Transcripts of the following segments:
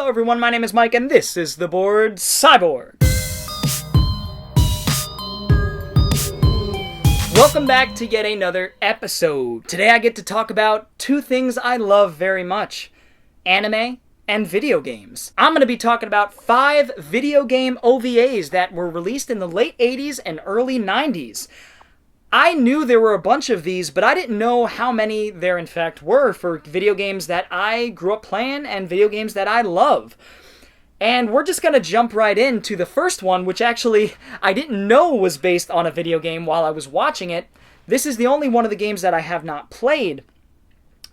Hello everyone, my name is Mike and this is The Bored Cyborg. Welcome back to yet another episode. Today I get to talk about two things I love very much: anime and video games. I'm going to be talking about 5 video game OVAs that were released in the late 80s and early 90s. I knew there were a bunch of these, but I didn't know how many there in fact were for video games that I grew up playing and video games that I love. And we're just going to jump right into the first one, which actually I didn't know was based on a video game while I was watching it. This is the only one of the games that I have not played.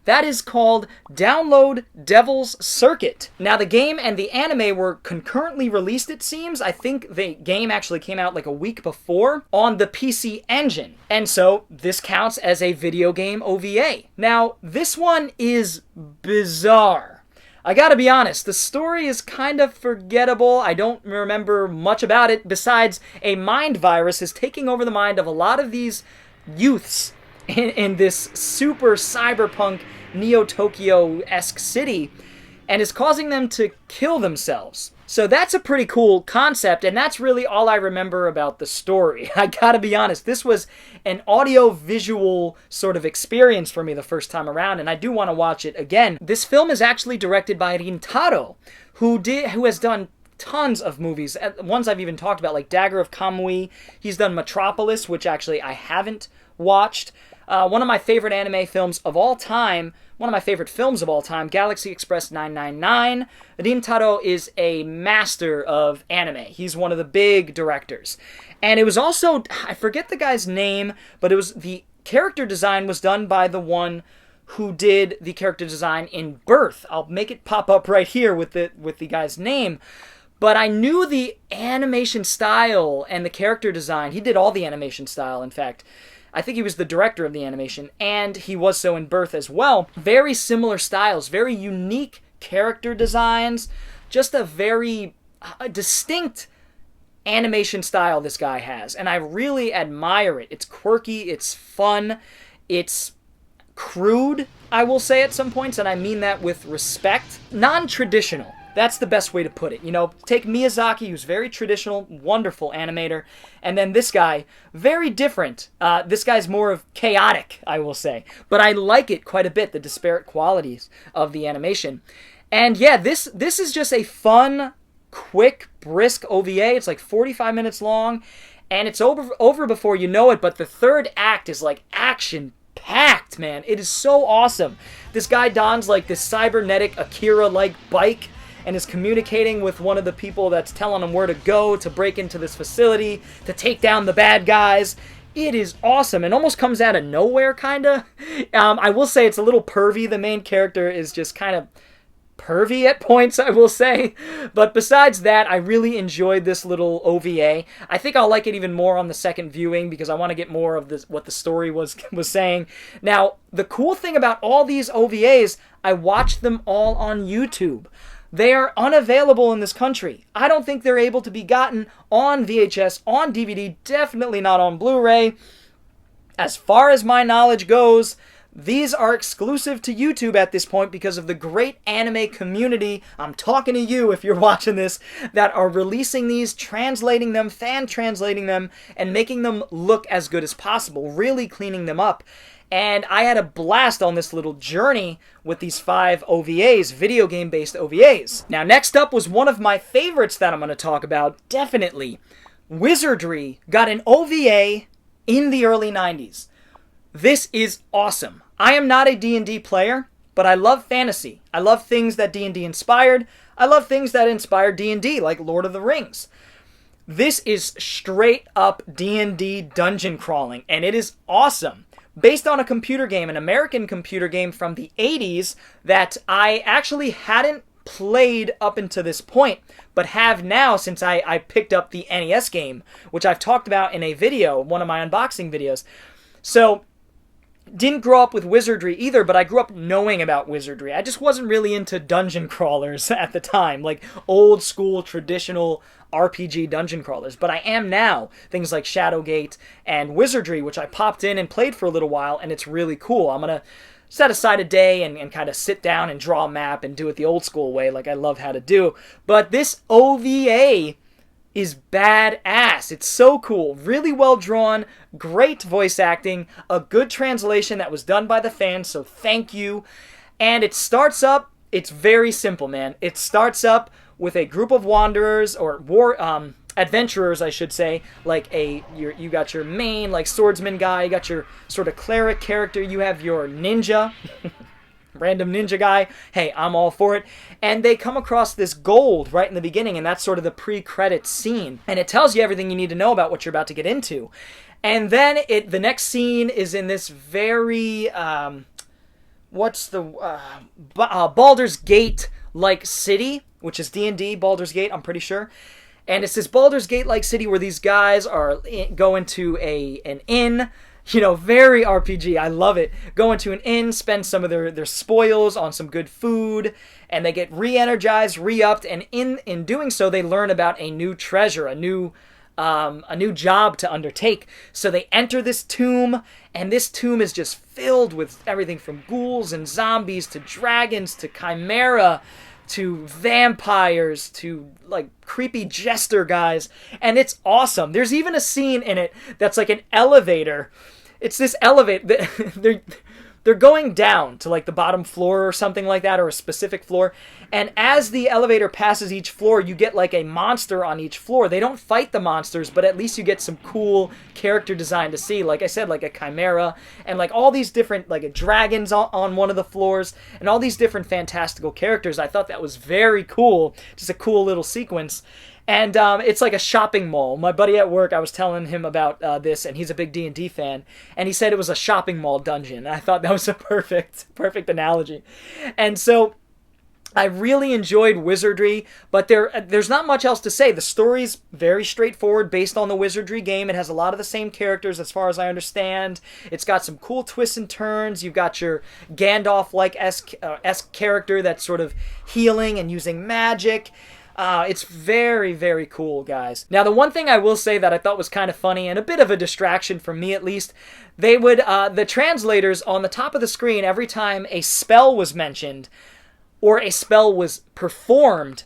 That is called Download Devil's Circuit. Now, the game and the anime were concurrently released, it seems. I think the game actually came out like a week before on the PC Engine. And so this counts as a video game OVA. Now, this one is bizarre. I gotta be honest, the story is kind of forgettable. I don't remember much about it besides a mind virus is taking over the mind of a lot of these youths in this super cyberpunk Neo-Tokyo-esque city and is causing them to kill themselves. So that's a pretty cool concept, and that's really all I remember about the story. I gotta be honest, this was an audio-visual sort of experience for me the first time around, and I do want to watch it again. This film is actually directed by Rintaro, who has done tons of movies, ones I've even talked about, like Dagger of Kamui. He's done Metropolis, which actually I haven't watched. One of my favorite anime films of all time, one of my favorite films of all time, Galaxy Express 999. Rintaro is a master of anime. He's one of the big directors. And it was also, I forget the guy's name, but it was the character design was done by the one who did the character design in Birth. I'll make it pop up right here with the guy's name. But I knew the animation style and the character design. He did all the animation style, in fact. I think he was the director of the animation, and he was so in Birth as well. Very similar styles, very unique character designs, just a very distinct animation style this guy has, and I really admire it. It's quirky, it's fun, it's crude, I will say at some points, and I mean that with respect. Non-traditional. That's the best way to put it. You know, take Miyazaki, who's very traditional, wonderful animator, and then this guy, very different. This guy's more of chaotic, I will say. But I like it quite a bit, the disparate qualities of the animation. And yeah, this is just a fun, quick, brisk OVA. It's like 45 minutes long, and it's over before you know it, but the third act is like action-packed, man. It is so awesome. This guy dons like this cybernetic Akira-like bike, and is communicating with one of the people that's telling him where to go to break into this facility, to take down the bad guys. It is awesome, and almost comes out of nowhere, kind of. I will say it's a little pervy. The main character is just kind of pervy at points, I will say. But besides that, I really enjoyed this little OVA. I think I'll like it even more on the second viewing because I want to get more of this, what the story was saying. Now, the cool thing about all these OVAs, I watched them all on YouTube. They are unavailable in this country. I don't think they're able to be gotten on VHS, on DVD, definitely not on Blu-ray. As far as my knowledge goes, these are exclusive to YouTube at this point because of the great anime community, I'm talking to you if you're watching this, that are releasing these, translating them, fan translating them, and making them look as good as possible, really cleaning them up. And I had a blast on this little journey with these 5 OVAs, video game-based OVAs. Now, next up was one of my favorites that I'm going to talk about, definitely. Wizardry got an OVA in the early 90s. This is awesome. I am not a D&D player, but I love fantasy. I love things that D&D inspired. I love things that inspired D&D, like Lord of the Rings. This is straight up D&D dungeon crawling, and it is awesome. Based on a computer game, an American computer game from the 80s that I actually hadn't played up until this point, but have now since I picked up the NES game, which I've talked about in a video, one of my unboxing videos. So, didn't grow up with wizardry either, but I grew up knowing about wizardry. I just wasn't really into dungeon crawlers at the time, like old school traditional RPG dungeon crawlers, but I am now. Things like Shadowgate and Wizardry, which I popped in and played for a little while, and it's really cool. I'm going to set aside a day and kind of sit down and draw a map and do it the old school way like I love how to do. But this OVA is badass. It's so cool. Really well drawn, great voice acting, a good translation that was done by the fans, so thank you. And it starts up, it's very simple, man. It starts up with a group of wanderers, or adventurers, I should say. Like you got your main like swordsman guy, you got your sort of cleric character, you have your ninja, random ninja guy. Hey, I'm all for it. And they come across this gold right in the beginning, and that's sort of the pre-credits scene. And it tells you everything you need to know about what you're about to get into. And then the next scene is in this very Baldur's Gate-like city, which is D&D, Baldur's Gate, I'm pretty sure. And it's this Baldur's Gate-like city where these guys are going to an inn. You know, very RPG. I love it. Go into an inn, spend some of their spoils on some good food, and they get re-energized, re-upped, and in doing so, they learn about a new treasure, a new job to undertake. So they enter this tomb, and this tomb is just filled with everything from ghouls and zombies to dragons to chimera to vampires to like creepy jester guys, and it's awesome. There's even a scene in it that's like an elevator. It's this elevator. They're going down to like the bottom floor or something like that, or a specific floor. And as the elevator passes each floor, you get like a monster on each floor. They don't fight the monsters, but at least you get some cool character design to see. Like I said, like a chimera and like all these different, like a dragon's on one of the floors and all these different fantastical characters. I thought that was very cool. Just a cool little sequence. And it's like a shopping mall. My buddy at work, I was telling him about this, and he's a big D&D fan, and he said it was a shopping mall dungeon. I thought that was a perfect analogy. And so I really enjoyed Wizardry, but there's not much else to say. The story's very straightforward based on the Wizardry game. It has a lot of the same characters as far as I understand. It's got some cool twists and turns. You've got your Gandalf-like esque character that's sort of healing and using magic. It's very, very cool, guys. Now, the one thing I will say that I thought was kind of funny, and a bit of a distraction for me at least, they would, the translators on the top of the screen, every time a spell was mentioned, or a spell was performed,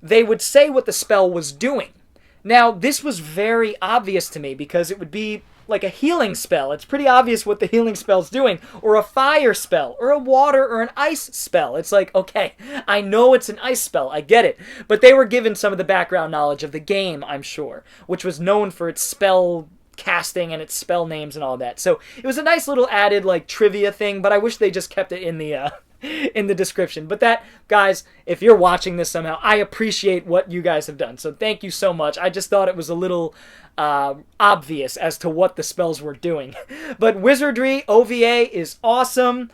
they would say what the spell was doing. Now, this was very obvious to me, because it would be like a healing spell. It's pretty obvious what the healing spell's doing. Or a fire spell, or a water or an ice spell. It's like, okay, I know it's an ice spell, I get it. But they were given some of the background knowledge of the game, I'm sure, which was known for its spell casting and its spell names and all that. So it was a nice little added like trivia thing, but I wish they just kept it in the description. But that, guys, if you're watching this somehow, I appreciate what you guys have done. So thank you so much. I just thought it was a little obvious as to what the spells were doing. But Wizardry OVA is awesome.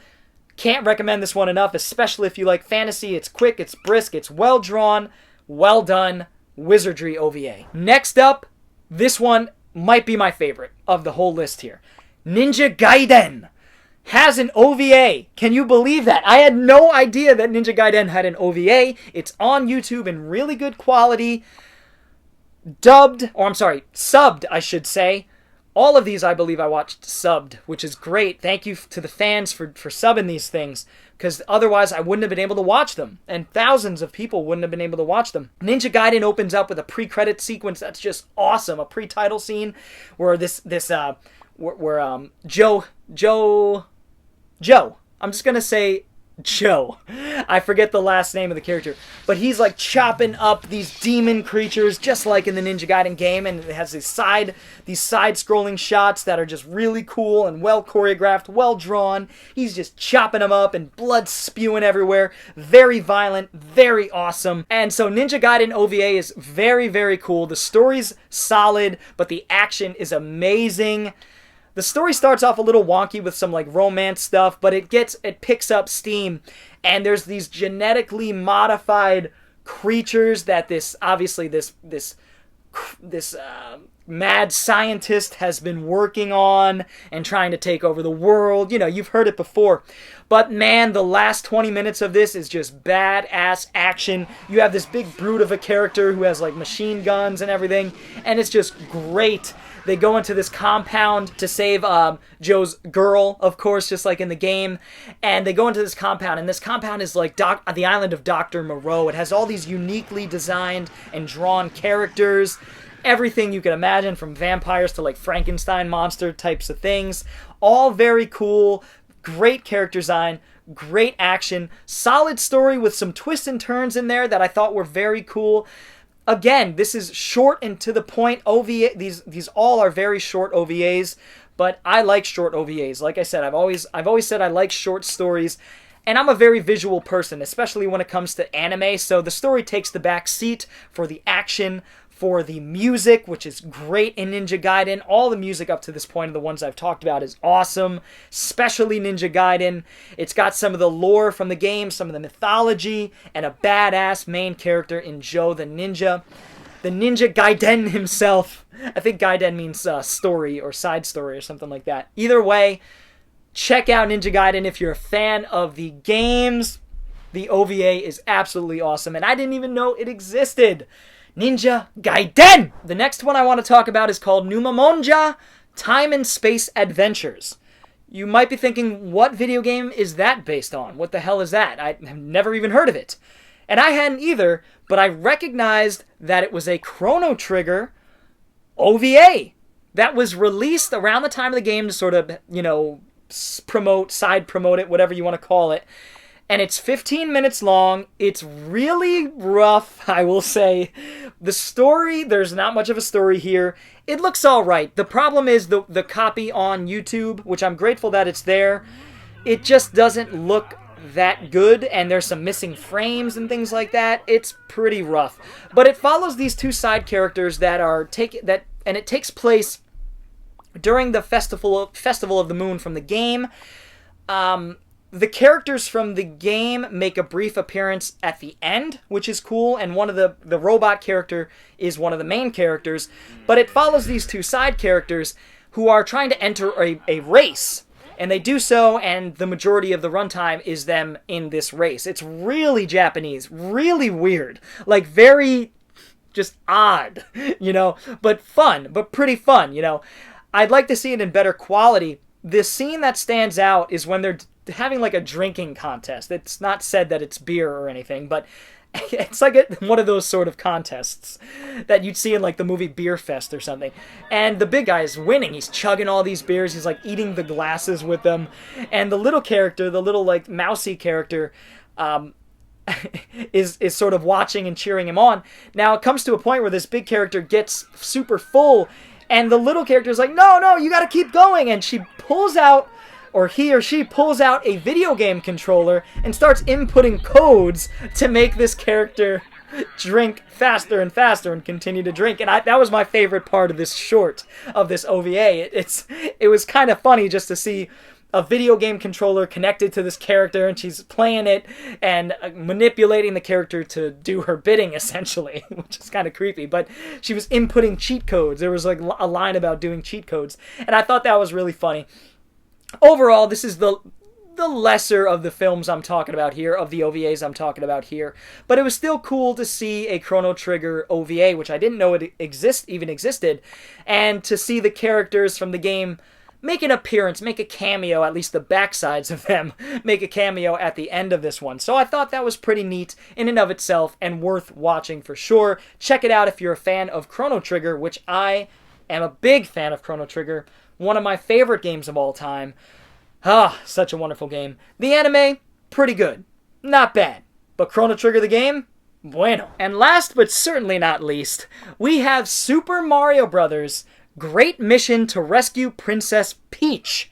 Can't recommend this one enough, especially if you like fantasy. It's quick, it's brisk, it's well drawn, well done. Wizardry OVA. Next up, this one might be my favorite of the whole list here. Ninja Gaiden has an OVA. Can you believe that? I had no idea that Ninja Gaiden had an OVA. It's on YouTube in really good quality. Subbed, I should say. All of these, I believe I watched subbed, which is great. Thank you to the fans for subbing these things, because otherwise I wouldn't have been able to watch them, and thousands of people wouldn't have been able to watch them. Ninja Gaiden opens up with a pre-credit sequence that's just awesome, a pre-title scene where Joe, I'm just gonna say Joe. I forget the last name of the character, but he's like chopping up these demon creatures just like in the Ninja Gaiden game, and it has these side-scrolling shots that are just really cool and well choreographed, well drawn. He's just chopping them up and blood spewing everywhere. Very violent, very awesome. And so Ninja Gaiden OVA is very, very cool. The story's solid, but the action is amazing. The story starts off a little wonky with some like romance stuff, but it picks up steam, and there's these genetically modified creatures that this mad scientist has been working on and trying to take over the world. You know, you've heard it before. But man, the last 20 minutes of this is just badass action. You have this big brute of a character who has like machine guns and everything, and it's just great. They go into this compound to save Joe's girl, of course, just like in the game. And they go into this compound, and this compound is like the island of Dr. Moreau. It has all these uniquely designed and drawn characters. Everything you can imagine, from vampires to like Frankenstein monster types of things. All very cool. Great character design, great action, solid story with some twists and turns in there that I thought were very cool. Again, this is short and to the point. OVA, these all are very short OVAs, but I like short OVAs. Like I said, I've always said I like short stories, and I'm a very visual person, especially when it comes to anime. So the story takes the back seat for the action, for the music, which is great in Ninja Gaiden. All the music up to this point of the ones I've talked about is awesome, especially Ninja Gaiden. It's got some of the lore from the game, some of the mythology, and a badass main character in Joe the Ninja. The Ninja Gaiden himself. I think Gaiden means story or side story or something like that. Either way, check out Ninja Gaiden if you're a fan of the games. The OVA is absolutely awesome, and I didn't even know it existed. Ninja Gaiden! The next one I want to talk about is called Numa Monja, Time and Space Adventures. You might be thinking, what video game is that based on? What the hell is that? I have never even heard of it. And I hadn't either, but I recognized that it was a Chrono Trigger OVA that was released around the time of the game to sort of, you know, side promote it, whatever you want to call it. And it's 15 minutes long. It's really rough, I will say. The story, there's not much of a story here. It looks all right. The problem is the copy on YouTube, which I'm grateful that it's there. It just doesn't look that good, and there's some missing frames and things like that. It's pretty rough. But it follows these two side characters and it takes place during the Festival of the Moon from the game. The characters from the game make a brief appearance at the end, which is cool, and one of the robot character is one of the main characters, but it follows these two side characters who are trying to enter a race, and they do so, and the majority of the runtime is them in this race. It's really Japanese, really weird, like very just odd, you know, but fun, but pretty fun, you know. I'd like to see it in better quality. The scene that stands out is when they're having like a drinking contest. It's not said that it's beer or anything, but it's like one of those sort of contests that you'd see in like the movie Beer Fest or something. And the big guy is winning. He's chugging all these beers. He's like eating the glasses with them. And the little character, the little like mousy character, is sort of watching and cheering him on. Now it comes to a point where this big character gets super full, and the little character is like, no, you gotta keep going. And she pulls out, or he or she pulls out a video game controller and starts inputting codes to make this character drink faster and faster and continue to drink. And that was my favorite part of this short, of this OVA. It was kind of funny just to see a video game controller connected to this character, and she's playing it and manipulating the character to do her bidding, essentially, which is kind of creepy. But she was inputting cheat codes. There was like a line about doing cheat codes, and I thought that was really funny. Overall, this is the lesser of the films I'm talking about here, of the OVAs I'm talking about here. But it was still cool to see a Chrono Trigger OVA, which I didn't know it even existed, and to see the characters from the game make an appearance, make a cameo, at least the backsides of them, make a cameo at the end of this one. So I thought that was pretty neat in and of itself and worth watching for sure. Check it out if you're a fan of Chrono Trigger, which I am a big fan of Chrono Trigger. One of my favorite games of all time. Such a wonderful game. The anime, pretty good. Not bad. But Chrono Trigger the game, bueno. And last but certainly not least, we have Super Mario Bros. Great Mission to Rescue Princess Peach.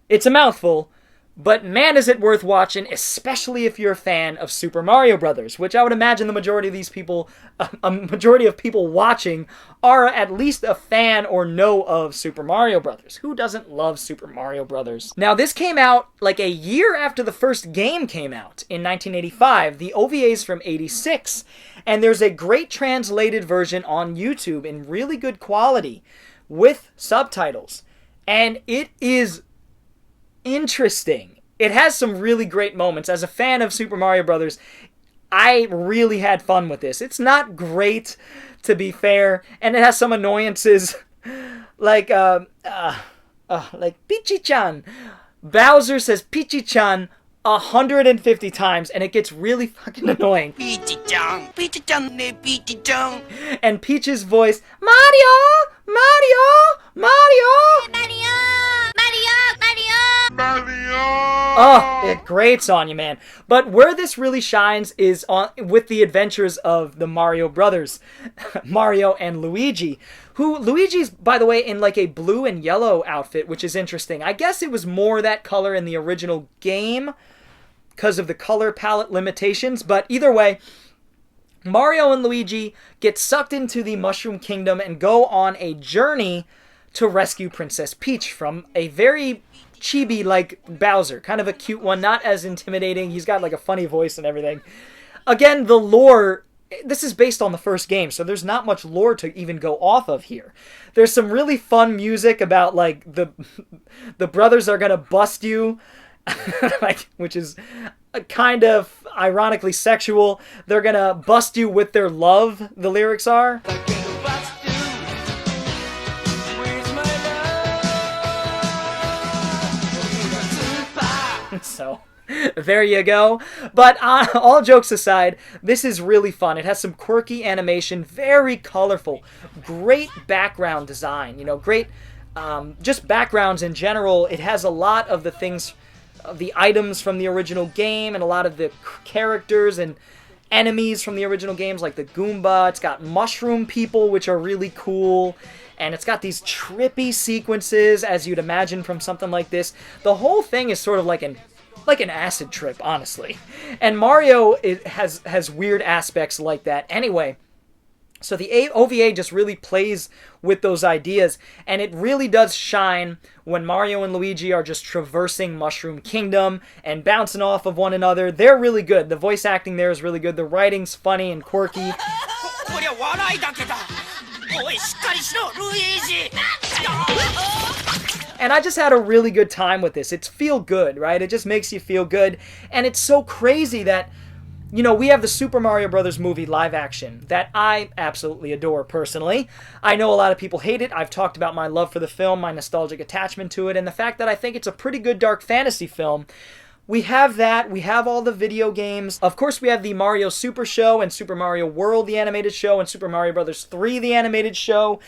It's a mouthful, But man, is it worth watching, especially if you're a fan of Super Mario Brothers, which I would imagine the majority of these people, a majority of people watching, are at least a fan or know of Super Mario Brothers. Who doesn't love Super Mario Brothers? Now, this came out like a year after the first game came out in 1985. The OVA's from '86, and there's a great translated version on YouTube in really good quality with subtitles, and it is interesting. It has some really great moments. As a fan of Super Mario Brothers, I really had fun with this. It's not great, to be fair, and it has some annoyances, like Peachy-chan. Bowser says Peachy-chan 150 times, and it gets really fucking annoying. Peachy-chan, Peachy-chan, Peachy-chan. And Peach's voice, Mario, Mario, Mario, Mario, Mario, Mario. Oh, it grates on you, man. But where this really shines is with the adventures of the Mario brothers, Mario and Luigi. Luigi's, by the way, in like a blue and yellow outfit, which is interesting. I guess it was more that color in the original game because of the color palette limitations. But either way, Mario and Luigi get sucked into the Mushroom Kingdom and go on a journey to rescue Princess Peach from a very chibi like Bowser. Kind of a cute one, not as intimidating. He's got like a funny voice and everything. Again, the lore, this is based on the first game, so there's not much lore to even go off of here. There's some really fun music about like the brothers are gonna bust you, like, which is kind of ironically sexual. They're gonna bust you with their love, the lyrics are. So, there you go. But all jokes aside, this is really fun. It has some quirky animation, very colorful, great background design, great just backgrounds in general. It has a lot of the things, the items from the original game, and a lot of the characters and enemies from the original games, like the Goomba. It's got mushroom people, which are really cool. And it's got these trippy sequences, as you'd imagine from something like this. The whole thing is sort of like an acid trip, honestly. And Mario has weird aspects like that. Anyway, so the OVA just really plays with those ideas, and it really does shine when Mario and Luigi are just traversing Mushroom Kingdom and bouncing off of one another. They're really good. The voice acting there is really good. The writing's funny and quirky. And I just had a really good time with this. It's feel good, right? It just makes you feel good. And it's so crazy that, we have the Super Mario Brothers movie live action that I absolutely adore personally. I know a lot of people hate it. I've talked about my love for the film, my nostalgic attachment to it, and the fact that I think it's a pretty good dark fantasy film. We have that. We have all the video games. Of course, we have the Mario Super Show and Super Mario World, the animated show, and Super Mario Bros. 3, the animated show.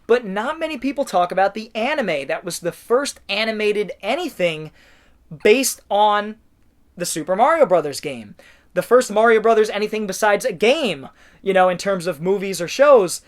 But not many people talk about the anime. That was the first animated anything based on the Super Mario Brothers game. The first Mario Brothers anything besides a game, in terms of movies or shows.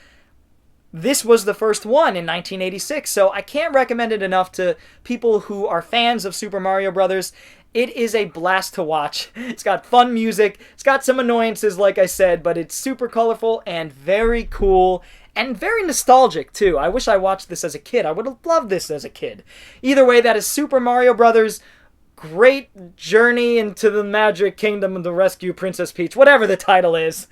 This was the first one in 1986, so I can't recommend it enough to people who are fans of Super Mario Brothers. It is a blast to watch. It's got fun music, it's got some annoyances like I said, but it's super colorful and very cool and very nostalgic too. I wish I watched this as a kid. I would have loved this as a kid. Either way, that is Super Mario Brothers. Great journey into the Magic Kingdom to rescue Princess Peach, whatever the title is.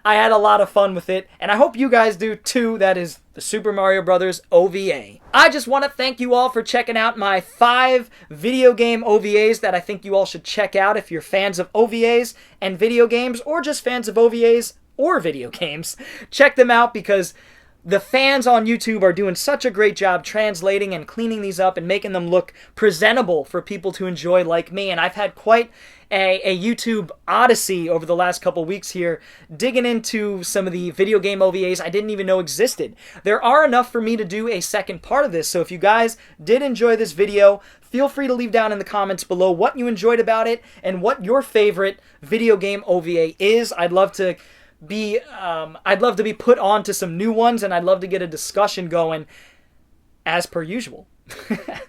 I had a lot of fun with it, and I hope you guys do too. That is the Super Mario Brothers OVA. I just want to thank you all for checking out my 5 video game OVAs that I think you all should check out if you're fans of OVAs and video games, or just fans of OVAs or video games. Check them out because the fans on YouTube are doing such a great job translating and cleaning these up and making them look presentable for people to enjoy like me. And I've had quite a YouTube odyssey over the last couple weeks here, digging into some of the video game OVAs I didn't even know existed. There are enough for me to do a second part of this, so if you guys did enjoy this video, feel free to leave down in the comments below what you enjoyed about it and what your favorite video game OVA is. I'd love to be put on to some new ones, and I'd love to get a discussion going as per usual.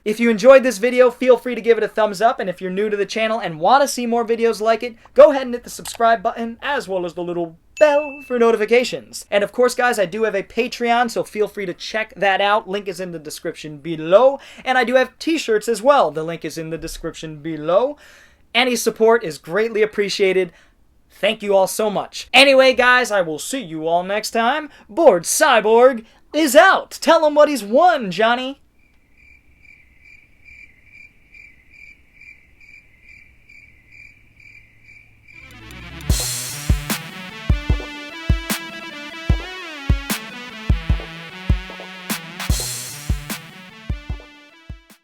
If you enjoyed this video, feel free to give it a thumbs up, and if you're new to the channel and want to see more videos like it, go ahead and hit the subscribe button, as well as the little bell for notifications. And of course, guys, I do have a Patreon, so feel free to check that out. Link is in the description below. And I do have t-shirts as well. The link is in the description below. Any support is greatly appreciated. Thank you all so much. Anyway, guys, I will see you all next time. Bored Cyborg is out. Tell him what he's won, Johnny.